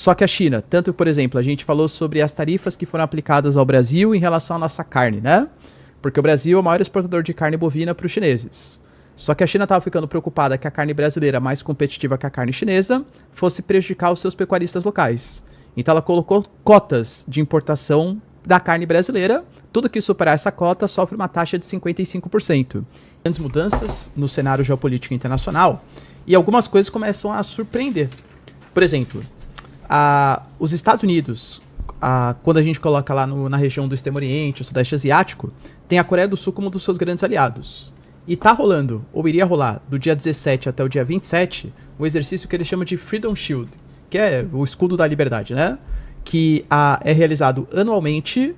Só que a China, tanto, por exemplo, a gente falou sobre as tarifas que foram aplicadas ao Brasil em relação à nossa carne, né? Porque o Brasil é o maior exportador de carne bovina para os chineses. Só que a China estava ficando preocupada que a carne brasileira, mais competitiva que a carne chinesa, fosse prejudicar os seus pecuaristas locais. Então ela colocou cotas de importação da carne brasileira. Tudo que superar essa cota sofre uma taxa de 55%. Grandes mudanças no cenário geopolítico internacional e algumas coisas começam a surpreender. Por exemplo, os Estados Unidos, quando a gente coloca lá na região do Extremo Oriente, o Sudeste Asiático, tem a Coreia do Sul como um dos seus grandes aliados. E tá rolando, ou iria rolar, do dia 17 até o dia 27, um exercício que eles chamam de Freedom Shield, que é o escudo da liberdade, né? Que é realizado anualmente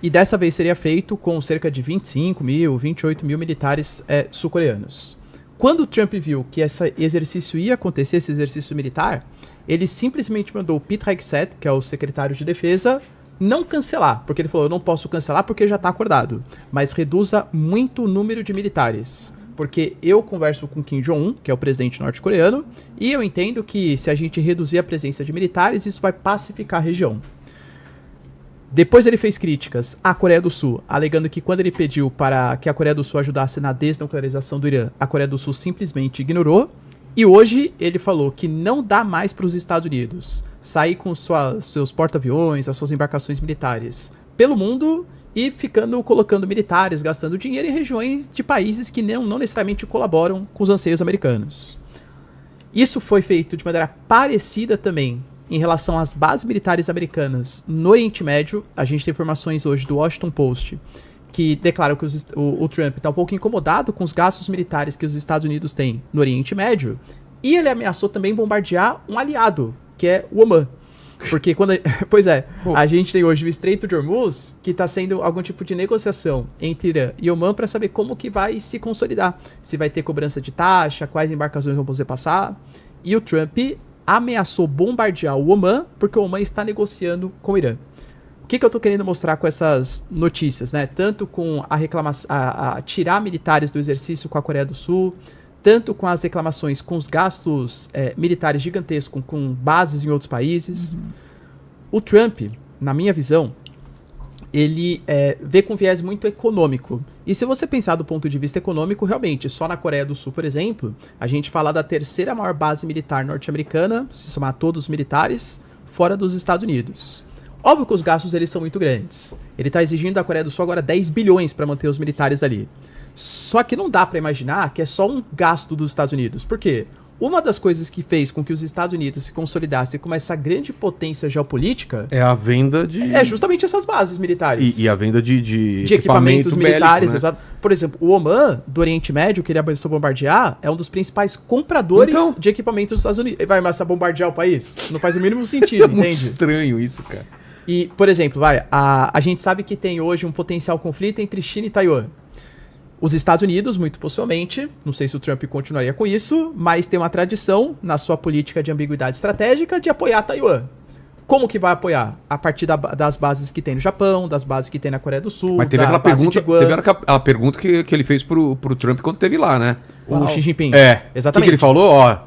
e dessa vez seria feito com cerca de 25 mil, 28 mil militares sul-coreanos. Quando o Trump viu que esse exercício ia acontecer, esse exercício militar, ele simplesmente mandou o Pete Hegseth, que é o secretário de defesa, não cancelar, porque ele falou, eu não posso cancelar porque já está acordado, mas reduza muito o número de militares, porque eu converso com Kim Jong-un, que é o presidente norte-coreano, e eu entendo que se a gente reduzir a presença de militares, isso vai pacificar a região. Depois ele fez críticas à Coreia do Sul, alegando que quando ele pediu para que a Coreia do Sul ajudasse na desnuclearização do Irã, a Coreia do Sul simplesmente ignorou. E hoje ele falou que não dá mais para os Estados Unidos sair com seus porta-aviões, as suas embarcações militares pelo mundo e colocando militares, gastando dinheiro em regiões de países que não necessariamente colaboram com os anseios americanos. Isso foi feito de maneira parecida também em relação às bases militares americanas no Oriente Médio. A gente tem informações hoje do Washington Post que declaram que o Trump está um pouco incomodado com os gastos militares que os Estados Unidos têm no Oriente Médio, e ele ameaçou também bombardear um aliado, que é o Omã. Porque a gente tem hoje o Estreito de Hormuz, que está sendo algum tipo de negociação entre Irã e Omã para saber como que vai se consolidar. Se vai ter cobrança de taxa, quais embarcações vão poder passar. E o Trump ameaçou bombardear o Omã, porque o Omã está negociando com o Irã. O que eu tô querendo mostrar com essas notícias, né? Tanto com a reclamação, a tirar militares do exercício com a Coreia do Sul, tanto com as reclamações com os gastos militares gigantescos com bases em outros países. Uhum. O Trump, na minha visão, ele vê com viés muito econômico. E se você pensar do ponto de vista econômico, realmente, só na Coreia do Sul, por exemplo, a gente fala da terceira maior base militar norte-americana, se somar todos os militares, fora dos Estados Unidos. Óbvio que os gastos eles são muito grandes. Ele está exigindo da Coreia do Sul agora 10 bilhões para manter os militares ali. Só que não dá para imaginar que é só um gasto dos Estados Unidos. Por quê? Uma das coisas que fez com que os Estados Unidos se consolidassem como essa grande potência geopolítica... é a venda de... é justamente essas bases militares. E a venda de equipamentos militares, bélico, né? Exato. Por exemplo, o Omã, do Oriente Médio, que ele ameaçou bombardear, é um dos principais compradores de equipamentos dos Estados Unidos. Ele vai ameaçar bombardear o país? Não faz o mínimo sentido, entende? É muito estranho isso, cara. E, por exemplo, a gente sabe que tem hoje um potencial conflito entre China e Taiwan. Os Estados Unidos, muito possivelmente, não sei se o Trump continuaria com isso, mas tem uma tradição na sua política de ambiguidade estratégica de apoiar Taiwan. Como que vai apoiar? A partir das bases que tem no Japão, das bases que tem na Coreia do Sul, mas teve aquela pergunta que ele fez pro Trump quando teve lá, né? O Xi Jinping. Exatamente. O que ele falou? Ó,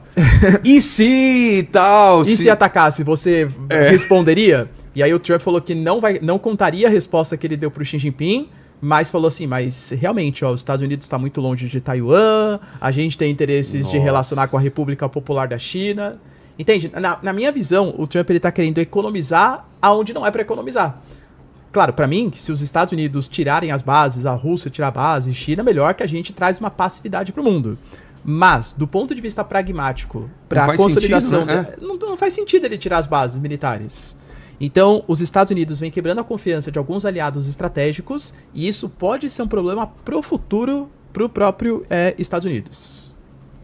e se tal? E se atacasse, você responderia? E aí o Trump falou que não contaria a resposta que ele deu pro Xi Jinping, mas falou assim, mas realmente, os Estados Unidos está muito longe de Taiwan, a gente tem interesses de relacionar com a República Popular da China. Entende? Na minha visão, o Trump ele tá querendo economizar aonde não é para economizar. Claro, para mim, se os Estados Unidos tirarem as bases, a Rússia tirar a base, China, melhor que a gente traz uma passividade pro mundo. Mas, do ponto de vista pragmático, para a consolidação... sentido, né? Não faz sentido ele tirar as bases militares. Então, os Estados Unidos vêm quebrando a confiança de alguns aliados estratégicos e isso pode ser um problema pro futuro, pro próprio Estados Unidos.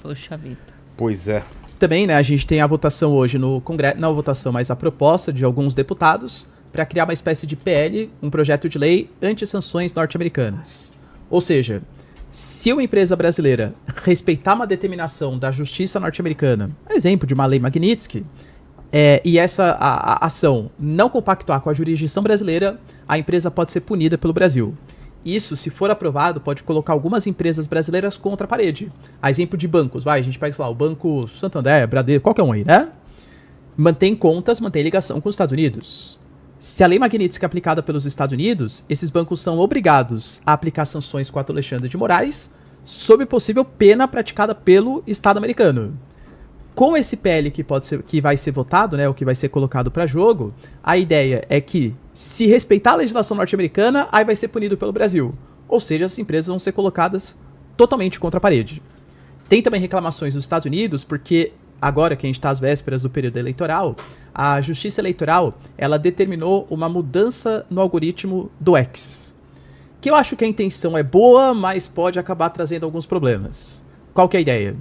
Poxa vida. Pois é. Também, né, a gente tem a votação hoje no Congresso, não a votação, mas a proposta de alguns deputados para criar uma espécie de PL, um projeto de lei anti-sanções norte-americanas. Ou seja, se uma empresa brasileira respeitar uma determinação da justiça norte-americana, exemplo de uma lei Magnitsky, e essa ação não compactuar com a jurisdição brasileira, a empresa pode ser punida pelo Brasil. Isso, se for aprovado, pode colocar algumas empresas brasileiras contra a parede. A exemplo de bancos, a gente pega, sei lá, o Banco Santander, Bradesco, qualquer um aí, né? mantém contas, mantém ligação com os Estados Unidos. Se a lei Magnitsky é aplicada pelos Estados Unidos, esses bancos são obrigados a aplicar sanções contra Alexandre de Moraes sob possível pena praticada pelo Estado americano. Com esse PL que vai ser votado, né, o que vai ser colocado para jogo, a ideia é que, se respeitar a legislação norte-americana, aí vai ser punido pelo Brasil. Ou seja, as empresas vão ser colocadas totalmente contra a parede. Tem também reclamações dos Estados Unidos, porque agora que a gente está às vésperas do período eleitoral, a Justiça Eleitoral ela determinou uma mudança no algoritmo do X. Que eu acho que a intenção é boa, mas pode acabar trazendo alguns problemas. Qual que é a ideia?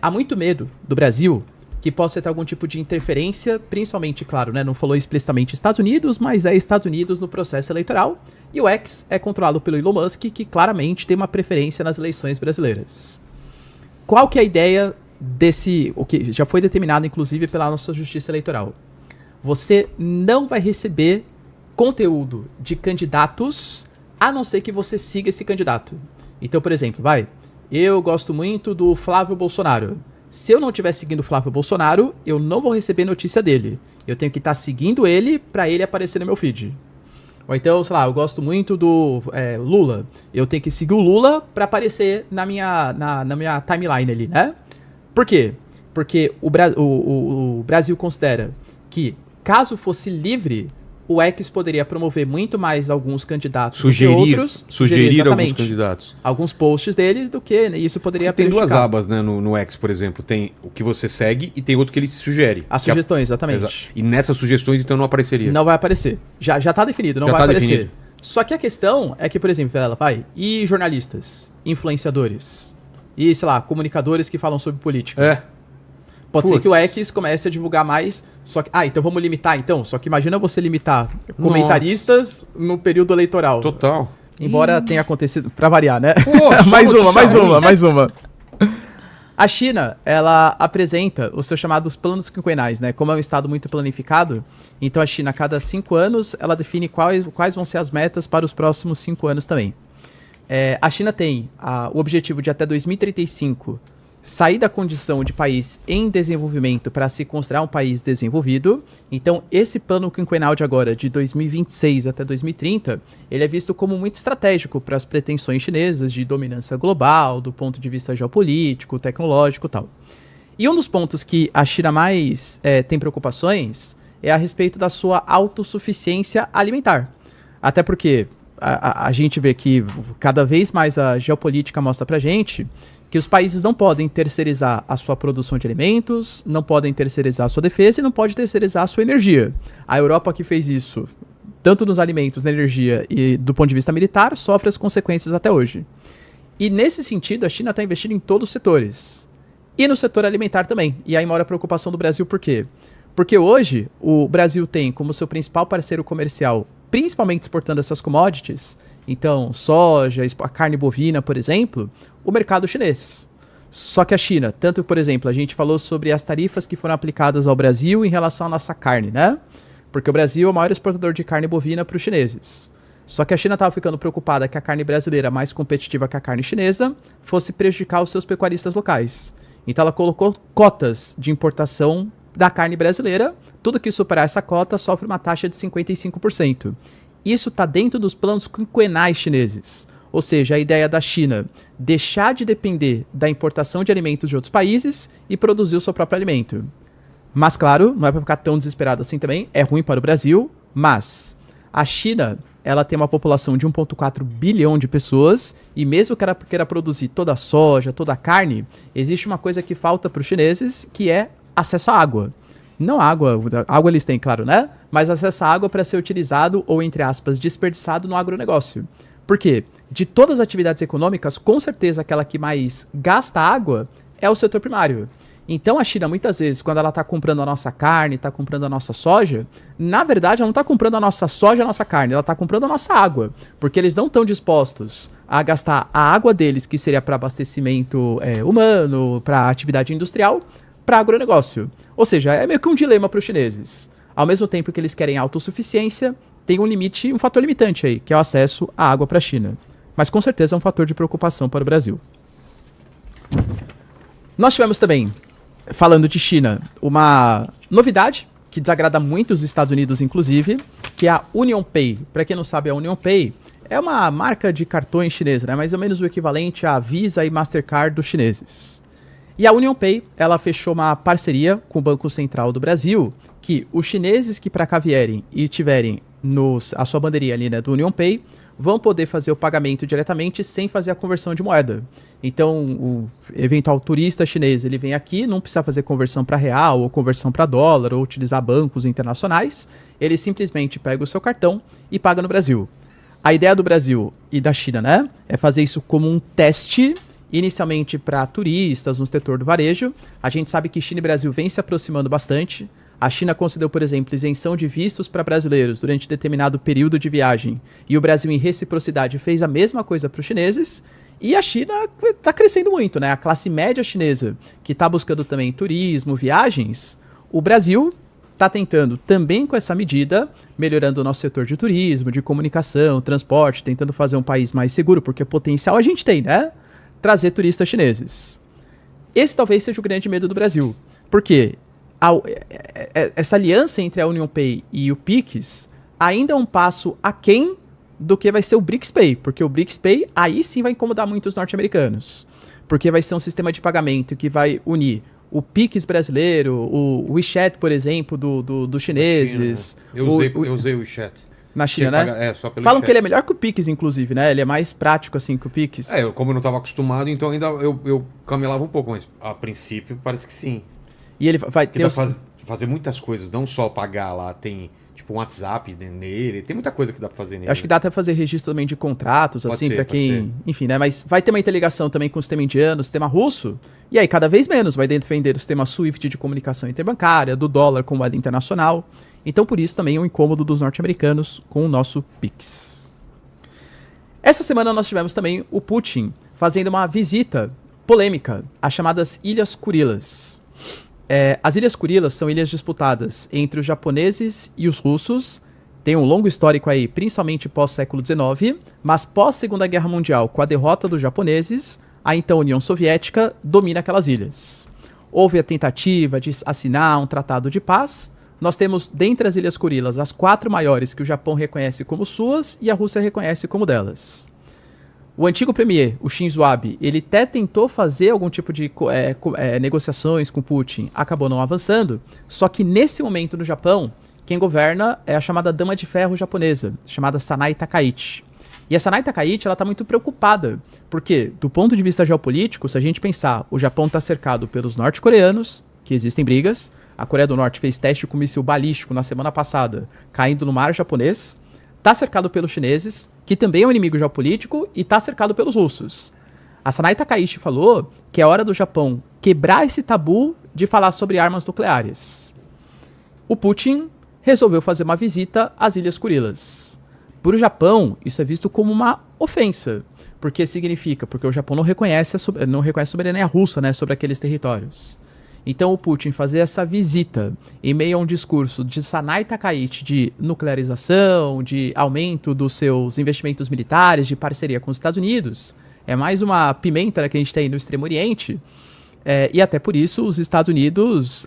Há muito medo do Brasil que possa ter algum tipo de interferência, principalmente, claro, né, não falou explicitamente Estados Unidos, mas é Estados Unidos no processo eleitoral, e o X é controlado pelo Elon Musk, que claramente tem uma preferência nas eleições brasileiras. Qual que é a ideia desse, o que já foi determinado inclusive pela nossa Justiça Eleitoral? Você não vai receber conteúdo de candidatos, a não ser que você siga esse candidato. Então, por exemplo, eu gosto muito do Flávio Bolsonaro. Se eu não estiver seguindo o Flávio Bolsonaro, eu não vou receber notícia dele. Eu tenho que estar seguindo ele para ele aparecer no meu feed. Ou então, sei lá, eu gosto muito do Lula. Eu tenho que seguir o Lula para aparecer na minha timeline ali, né? Por quê? Porque o Brasil considera que, caso fosse livre, o X poderia promover muito mais alguns candidatos do que outros. Sugerir alguns candidatos. Alguns posts deles do que, né, isso poderia tem duas abas, né, no X, por exemplo. Tem o que você segue e tem outro que ele sugere. As sugestões, exatamente. E nessas sugestões, então, não apareceria. Não vai aparecer. Já tá definido, não vai aparecer. Definido. Só que a questão é que, por exemplo, e jornalistas, influenciadores, e, sei lá, comunicadores que falam sobre política. Pode ser que o X comece a divulgar mais, só que... então vamos limitar, então. Só que imagina você limitar comentaristas no período eleitoral. Total. Embora tenha acontecido... Pra variar, né? mais uma. A China, ela apresenta os seus chamados planos quinquenais, né? Como é um estado muito planificado, então a China, a cada 5 anos, ela define quais vão ser as metas para os próximos 5 anos também. A China tem o objetivo de até 2035... sair da condição de país em desenvolvimento para se considerar um país desenvolvido. Então, esse plano quinquenal de agora, de 2026 até 2030, ele é visto como muito estratégico para as pretensões chinesas de dominância global, do ponto de vista geopolítico, tecnológico e tal. E um dos pontos que a China mais tem preocupações é a respeito da sua autossuficiência alimentar. Até porque a gente vê que cada vez mais a geopolítica mostra pra gente que os países não podem terceirizar a sua produção de alimentos, não podem terceirizar a sua defesa e não pode terceirizar a sua energia. A Europa, que fez isso, tanto nos alimentos, na energia e do ponto de vista militar, sofre as consequências até hoje. E nesse sentido, a China está investindo em todos os setores. E no setor alimentar também. E aí mora a preocupação do Brasil, por quê? Porque hoje o Brasil tem como seu principal parceiro comercial, principalmente exportando essas commodities, então soja, a carne bovina, por exemplo, o mercado chinês. Só que a China, tanto, por exemplo, a gente falou sobre as tarifas que foram aplicadas ao Brasil em relação à nossa carne, né? Porque o Brasil é o maior exportador de carne bovina para os chineses. Só que a China estava ficando preocupada que a carne brasileira, mais competitiva que a carne chinesa, fosse prejudicar os seus pecuaristas locais. Então ela colocou cotas de importação da carne brasileira. Tudo que superar essa cota sofre uma taxa de 55%. Isso está dentro dos planos quinquenais chineses. Ou seja, a ideia da China deixar de depender da importação de alimentos de outros países e produzir o seu próprio alimento. Mas, claro, não é para ficar tão desesperado assim também. É ruim para o Brasil, mas a China, ela tem uma população de 1,4 bilhão de pessoas e mesmo que ela queira produzir toda a soja, toda a carne, existe uma coisa que falta para os chineses, que é acesso à água. Não água eles têm, claro, né? Mas acesso à água para ser utilizado ou, entre aspas, desperdiçado no agronegócio. Por quê? De todas as atividades econômicas, com certeza aquela que mais gasta água é o setor primário. Então a China, muitas vezes, quando ela está comprando a nossa carne, está comprando a nossa soja, na verdade ela não está comprando a nossa soja e a nossa carne, ela está comprando a nossa água. Porque eles não estão dispostos a gastar a água deles, que seria para abastecimento humano, para atividade industrial, para agronegócio. Ou seja, é meio que um dilema para os chineses. Ao mesmo tempo que eles querem autossuficiência, tem um fator limitante aí, que é o acesso à água para a China. Mas com certeza é um fator de preocupação para o Brasil. Nós tivemos também, falando de China, uma novidade, que desagrada muito os Estados Unidos, inclusive, que é a UnionPay. Para quem não sabe, a UnionPay é uma marca de cartões chinesa, né? Mais ou menos o equivalente à Visa e Mastercard dos chineses. E a UnionPay, ela fechou uma parceria com o Banco Central do Brasil, que os chineses que para cá vierem e tiverem a sua bandeirinha ali, né, do UnionPay, vão poder fazer o pagamento diretamente sem fazer a conversão de moeda. Então, o eventual turista chinês, ele vem aqui, não precisa fazer conversão para real, ou conversão para dólar, ou utilizar bancos internacionais, ele simplesmente pega o seu cartão e paga no Brasil. A ideia do Brasil e da China, né, é fazer isso como um teste, inicialmente para turistas no setor do varejo. A gente sabe que China e Brasil vêm se aproximando bastante. A China concedeu, por exemplo, isenção de vistos para brasileiros durante determinado período de viagem. E o Brasil, em reciprocidade, fez a mesma coisa para os chineses. E a China está crescendo muito, né? A classe média chinesa, que está buscando também turismo, viagens, o Brasil está tentando também com essa medida, melhorando o nosso setor de turismo, de comunicação, transporte, tentando fazer um país mais seguro, porque potencial a gente tem, né? Trazer turistas chineses. Esse talvez seja o grande medo do Brasil. Por quê? Essa aliança entre a UnionPay e o Pix ainda é um passo aquém do que vai ser o BRICS-Pay, porque o BRICS-Pay aí sim vai incomodar muito os norte-americanos, porque vai ser um sistema de pagamento que vai unir o Pix brasileiro, o WeChat, por exemplo, dos chineses. China, né? Eu usei o WeChat. Na China, né? Só pelo Falam WeChat. que ele é melhor que o Pix, inclusive, né? Ele é mais prático, assim, que o Pix. Como eu não estava acostumado, então ainda eu camelava um pouco, mas a princípio parece que sim. E ele vai ter... fazer muitas coisas, não só pagar lá, tem tipo um WhatsApp nele, tem muita coisa que dá pra fazer nele. Acho que dá até pra fazer registro também de contratos, Pode assim, ser, pra pode quem... ser. Enfim, né? Mas vai ter uma interligação também com o sistema indiano, o sistema russo, e aí cada vez menos vai defender o sistema SWIFT de comunicação interbancária, do dólar com moeda internacional. Então, por isso também o incômodo dos norte-americanos com o nosso Pix. Essa semana nós tivemos também o Putin fazendo uma visita polêmica às chamadas Ilhas Kurilas. As Ilhas Kurilas são ilhas disputadas entre os japoneses e os russos. Tem um longo histórico aí, principalmente pós-século XIX, mas pós-Segunda Guerra Mundial, com a derrota dos japoneses, a então União Soviética domina aquelas ilhas. Houve a tentativa de assinar um tratado de paz. Nós temos, dentre as Ilhas Kurilas, as 4 maiores que o Japão reconhece como suas e a Rússia reconhece como delas. O antigo premier, o Shinzo Abe, ele até tentou fazer algum tipo de negociações com Putin, acabou não avançando, só que nesse momento no Japão, quem governa é a chamada Dama de Ferro japonesa, chamada Sanai Takaichi. E a Sanai Takaichi, ela tá muito preocupada, porque do ponto de vista geopolítico, se a gente pensar, o Japão está cercado pelos norte-coreanos, que existem brigas, a Coreia do Norte fez teste com míssil balístico na semana passada, caindo no mar japonês, está cercado pelos chineses, que também é um inimigo geopolítico, e está cercado pelos russos. A Sanai Takaichi falou que é hora do Japão quebrar esse tabu de falar sobre armas nucleares. O Putin resolveu fazer uma visita às Ilhas Kurilas. Para o Japão, isso é visto como uma ofensa, porque o Japão não reconhece a soberania russa, né, sobre aqueles territórios. Então o Putin fazer essa visita em meio a um discurso de Sanai Takaichi de nuclearização, de aumento dos seus investimentos militares, de parceria com os Estados Unidos, é mais uma pimenta, né, que a gente tem no Extremo Oriente, e até por isso os Estados Unidos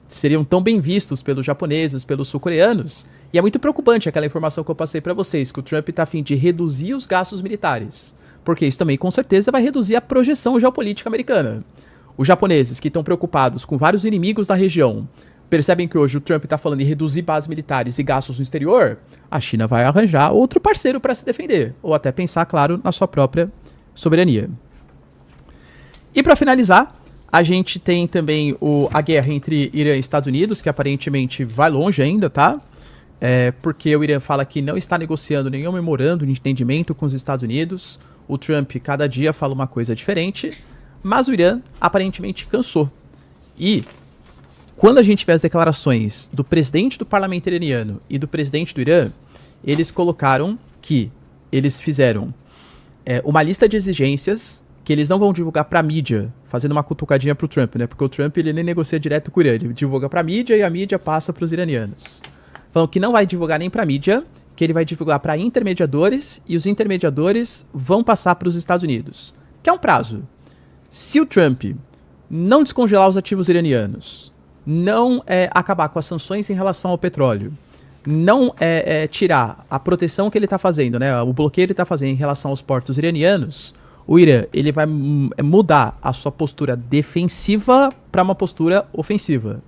seriam tão bem vistos pelos japoneses, pelos sul-coreanos, e é muito preocupante aquela informação que eu passei para vocês, que o Trump está a fim de reduzir os gastos militares, porque isso também com certeza vai reduzir a projeção geopolítica americana. Os japoneses, que estão preocupados com vários inimigos da região, percebem que hoje o Trump está falando em reduzir bases militares e gastos no exterior, a China vai arranjar outro parceiro para se defender, ou até pensar, claro, na sua própria soberania. E para finalizar, a gente tem também a guerra entre Irã e Estados Unidos, que aparentemente vai longe ainda, tá? Porque o Irã fala que não está negociando nenhum memorando de entendimento com os Estados Unidos. O Trump cada dia fala uma coisa diferente. Mas o Irã aparentemente cansou. E quando a gente vê as declarações do presidente do parlamento iraniano e do presidente do Irã, eles colocaram que eles fizeram uma lista de exigências que eles não vão divulgar para a mídia, fazendo uma cutucadinha para o Trump, né? Porque o Trump ele nem negocia direto com o Irã, ele divulga para a mídia e a mídia passa para os iranianos. Falam que não vai divulgar nem para a mídia, que ele vai divulgar para intermediadores e os intermediadores vão passar para os Estados Unidos. Que é um prazo. Se o Trump não descongelar os ativos iranianos, não acabar com as sanções em relação ao petróleo, não tirar a proteção que ele está fazendo, né, o bloqueio que ele está fazendo em relação aos portos iranianos, o Irã ele vai mudar a sua postura defensiva para uma postura ofensiva.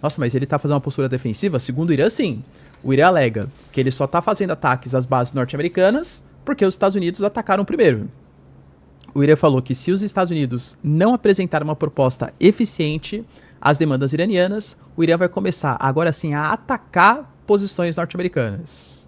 Nossa, mas ele está fazendo uma postura defensiva? Segundo o Irã, sim. O Irã alega que ele só está fazendo ataques às bases norte-americanas porque os Estados Unidos atacaram primeiro. O Irã falou que se os Estados Unidos não apresentarem uma proposta eficiente às demandas iranianas, o Irã vai começar agora sim a atacar posições norte-americanas.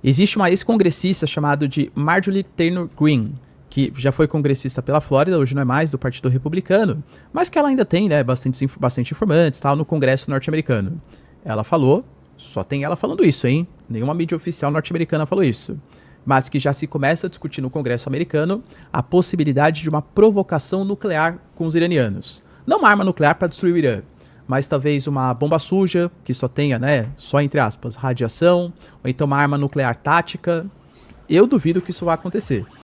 Existe uma ex-congressista chamada de Marjorie Taylor Greene, que já foi congressista pela Flórida, hoje não é mais, do Partido Republicano, mas que ela ainda tem, né, bastante informantes, tal, no Congresso norte-americano. Ela falou, só tem ela falando isso, hein? Nenhuma mídia oficial norte-americana falou isso. Mas que já se começa a discutir no Congresso americano a possibilidade de uma provocação nuclear com os iranianos. Não uma arma nuclear para destruir o Irã, mas talvez uma bomba suja, que só tenha, né, só entre aspas, radiação, ou então uma arma nuclear tática. Eu duvido que isso vai acontecer.